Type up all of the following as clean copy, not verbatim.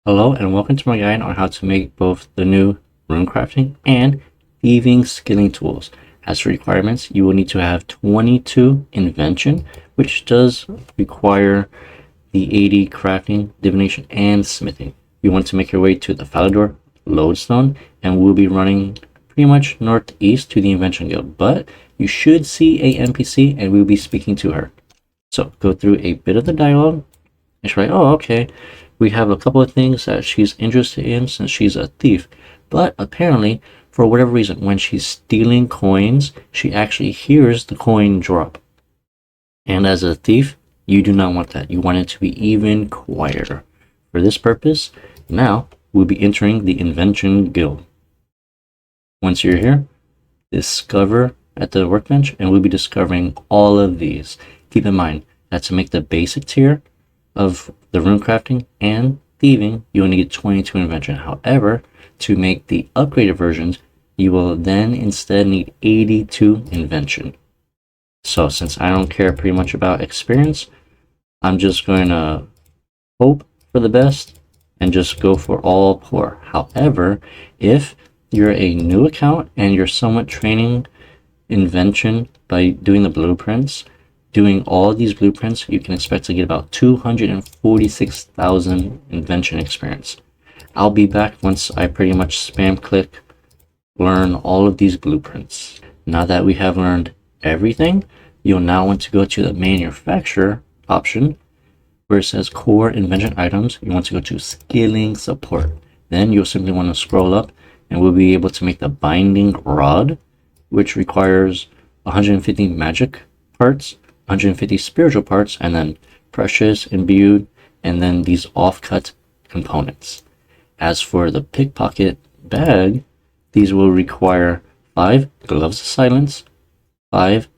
Hello and welcome to my guide on how to make both the new Runecrafting and Thieving skilling tools. As for requirements, you will need to have 22 invention, which does require the 80 crafting, divination, and smithing. You want to make your way to the Falador lodestone, and we'll be running pretty much northeast to the Invention Guild, but you should see a NPC and we'll be speaking to her. So go through a bit of the dialogue. And she's like, oh, okay. We have a couple of things that she's interested in since she's a thief. But apparently, for whatever reason, when she's stealing coins, she actually hears the coin drop. And as a thief, you do not want that. You want it to be even quieter. For this purpose, now we'll be entering the Invention Guild. Once you're here, discover at the workbench, and we'll be discovering all of these. Keep in mind that to make the basic tier of the Runecrafting and Thieving, you will need 22 invention. However, to make the upgraded versions, you will then instead need 82 invention. So since I don't care pretty much about experience, I'm just going to hope for the best and just go for all poor. However, if you're a new account and you're somewhat training invention by doing the blueprints, doing all these blueprints, you can expect to get about 246,000 invention experience. I'll be back once I pretty much spam click learn all of these blueprints. Now that we have learned everything, you'll now want to go to the manufacturer option where it says core invention items. You want to go to skilling support. Then you'll simply want to scroll up and we'll be able to make the binding rod, which requires 150 magic parts, 150 spiritual parts, and then precious, imbued, and then these offcut components. As for the pickpocket bag, these will require 5 gloves of silence, 5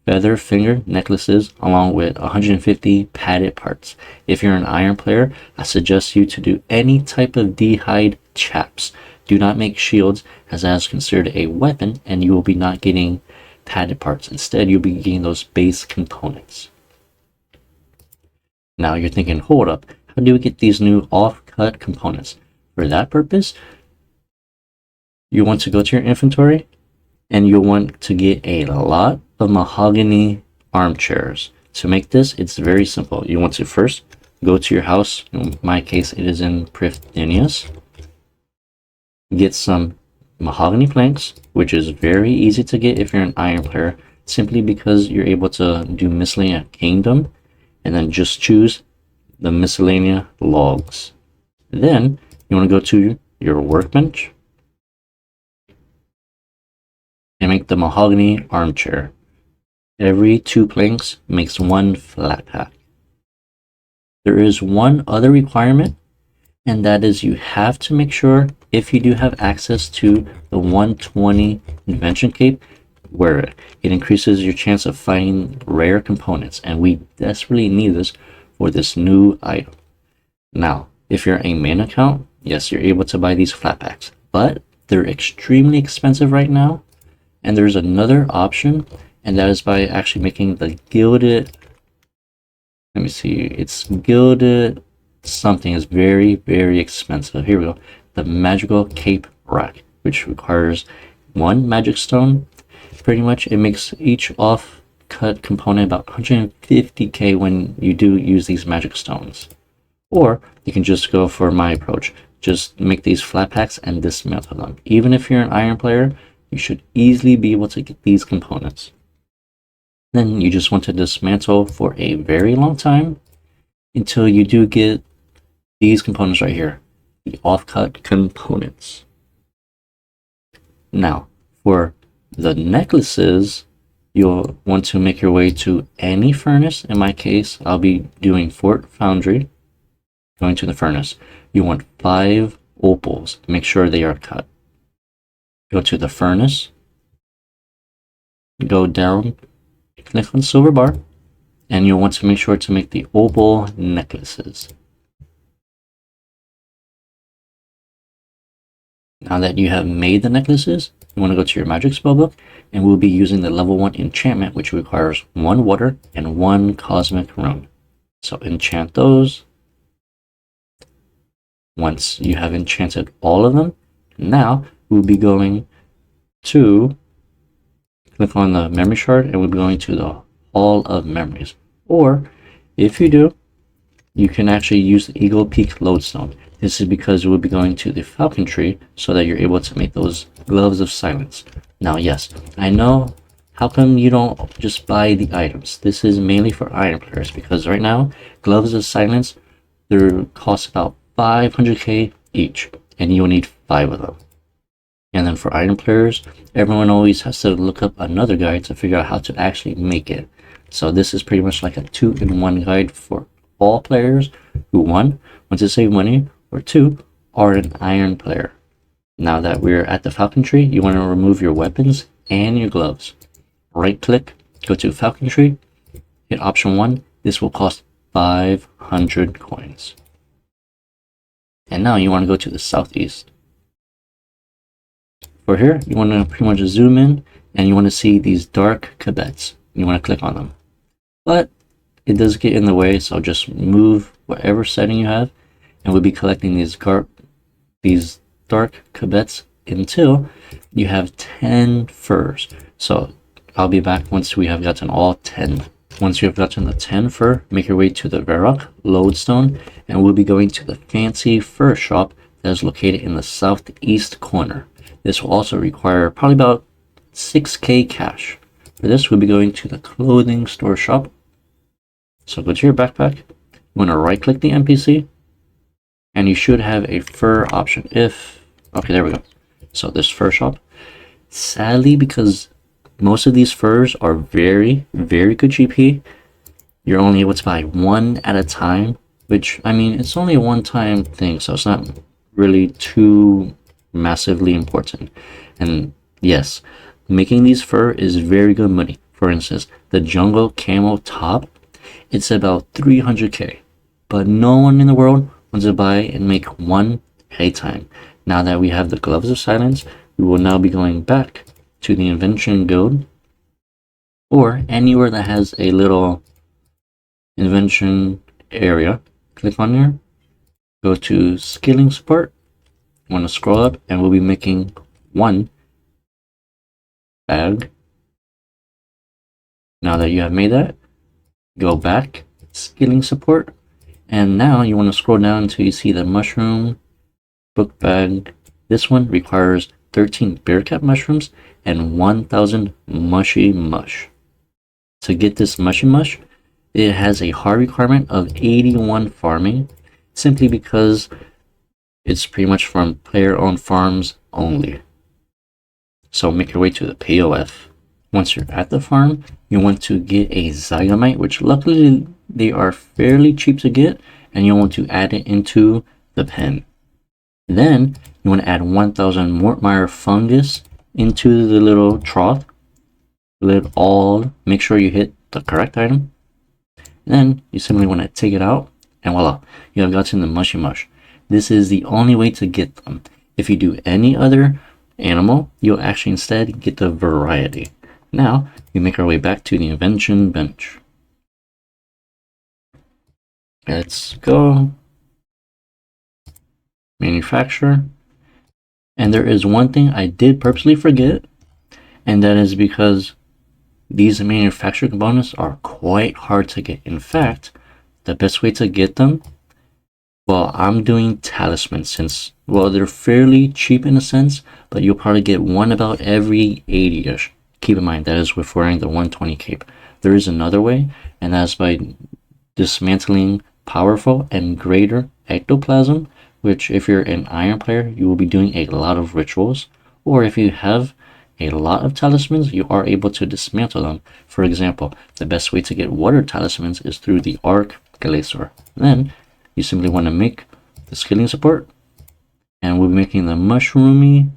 featherfingered necklaces, along with 150 padded parts. If you're an iron player, I suggest you to do any type of d'hide chaps. Do not make shields, as that is considered a weapon, and you will be not getting padded parts. Instead, you'll be getting those base components. Now you're thinking, hold up, how do we get these new offcut components? For that purpose, you want to go to your inventory and you'll want to get a lot of mahogany armchairs. To make this, it's very simple. You want to first go to your house. In my case, it is in Prifdinius. Get some mahogany planks, which is very easy to get if you're an iron player, simply because you're able to do miscellaneous kingdom and then just choose the miscellaneous logs. Then you want to go to your workbench and make the mahogany armchair. Every 2 planks makes 1 flat pack. There is one other requirement, and that is you have to make sure, if you do have access to the 120 invention cape, wear it. It increases your chance of finding rare components, and we desperately need this for this new item. Now, if you're a main account, yes, you're able to buy these flat packs, but they're extremely expensive right now. And there's another option, and that is by actually making the gilded, let me see, it's gilded something. Is very, very expensive. Here we go. The magical cape rack, which requires 1 magic stone. Pretty much it makes each off-cut component about 150k when you do use these magic stones. Or you can just go for my approach. Just make these flat packs and dismantle them. Even if you're an iron player, you should easily be able to get these components. Then you just want to dismantle for a very long time until you do get these components right here, the offcut components. Now, for the necklaces, you'll want to make your way to any furnace. In my case, I'll be doing Fort Foundry, going to the furnace. You want 5 opals. Make sure they are cut. Go to the furnace, go down, click on silver bar, and you'll want to make sure to make the opal necklaces. Now that you have made the necklaces, you want to go to your magic spellbook, and we'll be using the level 1 enchantment, which requires 1 water and 1 cosmic rune. So enchant those. Once you have enchanted all of them, now we'll be going to click on the memory shard and we'll be going to the Hall of Memories. Or if you do, you can actually use the Eagle Peak Lodestone. This is because we'll be going to the Falcon Tree so that you're able to make those Gloves of Silence. Now, yes, I know. How come you don't just buy the items? This is mainly for iron players because right now, Gloves of Silence, they cost about 500k each, and you'll need 5 of them. And then for iron players, everyone always has to look up another guide to figure out how to actually make it. So this is pretty much like a 2-in-1 guide for all players who, 1, want to save money, or 2, are an iron player. Now that we're at the Falcon Tree, you want to remove your weapons and your gloves. Right click, go to Falcon Tree, hit option 1. This will cost 500 coins. And now you want to go to the southeast. For here, you want to pretty much zoom in and you want to see these dark cabots. You want to click on them. But it does get in the way, so just move whatever setting you have, and we'll be collecting these dark cabots until you have 10 furs. So I'll be back once we have gotten all 10. Once you have gotten the 10 fur, make your way to the Varrock Lodestone, and we'll be going to the fancy fur shop that is located in the southeast corner. This will also require probably about 6k cash. For this, we'll be going to the clothing store shop. So go to your backpack, you want to right click the NPC, and you should have a fur option. Okay, there we go. So this fur shop, sadly, because most of these furs are very, very good GP, you're only able to buy 1 at a time, which, I mean, it's only a one-time thing, so it's not really too massively important. And yes, making these fur is very good money. For instance, the jungle camo top, it's about 300k, but no one in the world wants to buy and make 1 at a time. Now that we have the Gloves of Silence, we will now be going back to the Invention Guild, or anywhere that has a little invention area. Click on there, go to Skilling Support, you want to scroll up, and we'll be making 1 bag. Now that you have made that, go back, Skilling Support, and now you want to scroll down until you see the Mushroom Book Bag. This one requires 13 bearcat mushrooms and 1000 Mushy Mush. To get this Mushy Mush, it has a hard requirement of 81 farming, simply because it's pretty much from player-owned farms only. So make your way to the POF. Once you're at the farm, you want to get a Zygamite, which luckily they are fairly cheap to get, and you want to add it into the pen. Then you want to add 1000 Mortmire fungus into the little trough. Make sure you hit the correct item. Then you simply want to take it out, and voila, you have gotten the Mushy Mush. This is the only way to get them. If you do any other animal, you'll actually instead get the variety. Now we make our way back to the invention bench. Let's go. Manufacture. And there is one thing I did purposely forget, and that is because these manufactured components are quite hard to get. In fact, the best way to get them, well, I'm doing talismans since, well, they're fairly cheap in a sense, but you'll probably get one about every 80-ish. Keep in mind, that is with wearing the 120 cape. There is another way, and that's by dismantling powerful and greater ectoplasm, which if you're an iron player, you will be doing a lot of rituals, or if you have a lot of talismans, you are able to dismantle them. For example, the best way to get water talismans is through the Arc Glacier. Then you simply want to make the Skilling Support, and we'll be making the Mushroomy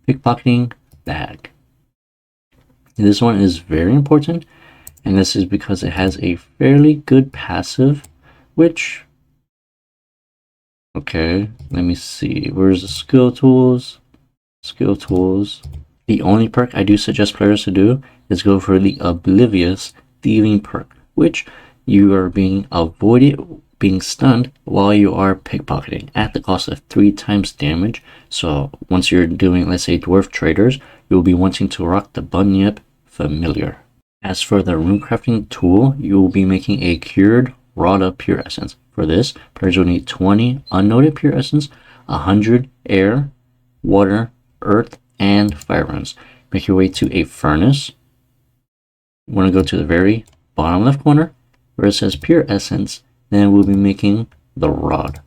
Pickpocketing Bag. This one is very important, and this is because it has a fairly good passive, which, okay, let me see, where's the skill tools? Skill tools. The only perk I do suggest players to do is go for the Oblivious Thieving perk, which you are being avoided being stunned while you are pickpocketing at the cost of 3 times damage. So once you're doing, let's say, dwarf traders, you'll be wanting to rock the Bunyip Familiar. As for the runecrafting tool, you will be making a cured Rada pure essence. For this, players will need 20 unnoted pure essence, 100 air, water, earth, and fire runes. Make your way to a furnace. You want to go to the very bottom left corner where it says pure essence. Then we'll be making the rod.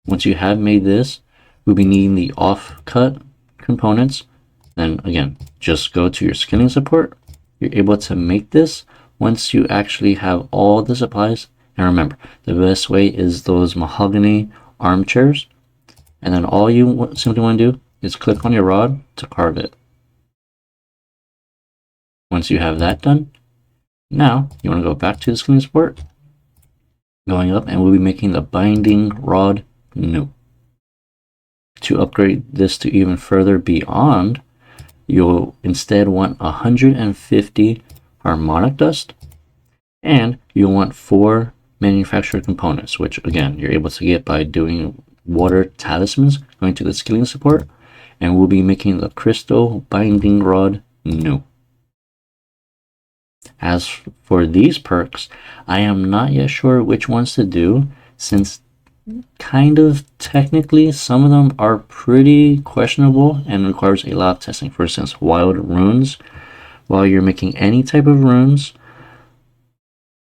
Once you have made this, we'll be needing the offcut components. Then again, just go to your skilling support. You're able to make this once you actually have all the supplies. And remember, the best way is those mahogany armchairs. And then all you simply want to do is click on your rod to carve it. Once you have that done, now you want to go back to the skilling support, going up, and we'll be making the binding rod new. To upgrade this to even further beyond, you'll instead want 150 harmonic dust, and you'll want 4 manufactured components, which again you're able to get by doing water talismans, going to the skilling support, and we'll be making the crystal binding rod new. As for these perks, I am not yet sure which ones to do, since kind of technically some of them are pretty questionable and requires a lot of testing. For instance, wild runes. While you're making any type of runes,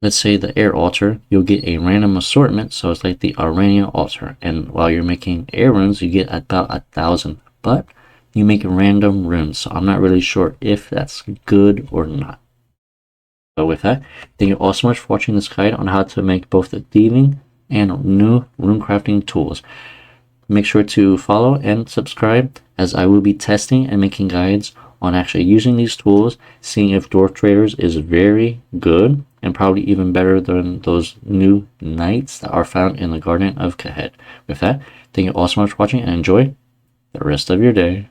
let's say the air altar, you'll get a random assortment, so it's like the Arania altar. And while you're making air runes, you get about 1,000, but you make random runes, so I'm not really sure if that's good or not. So with that, thank you all so much for watching this guide on how to make both the thieving and new runecrafting tools. Make sure to follow and subscribe, as I will be testing and making guides on actually using these tools, seeing if dwarf traders is very good and probably even better than those new knights that are found in the Garden of PK'ed. With that, thank you all so much for watching and enjoy the rest of your day.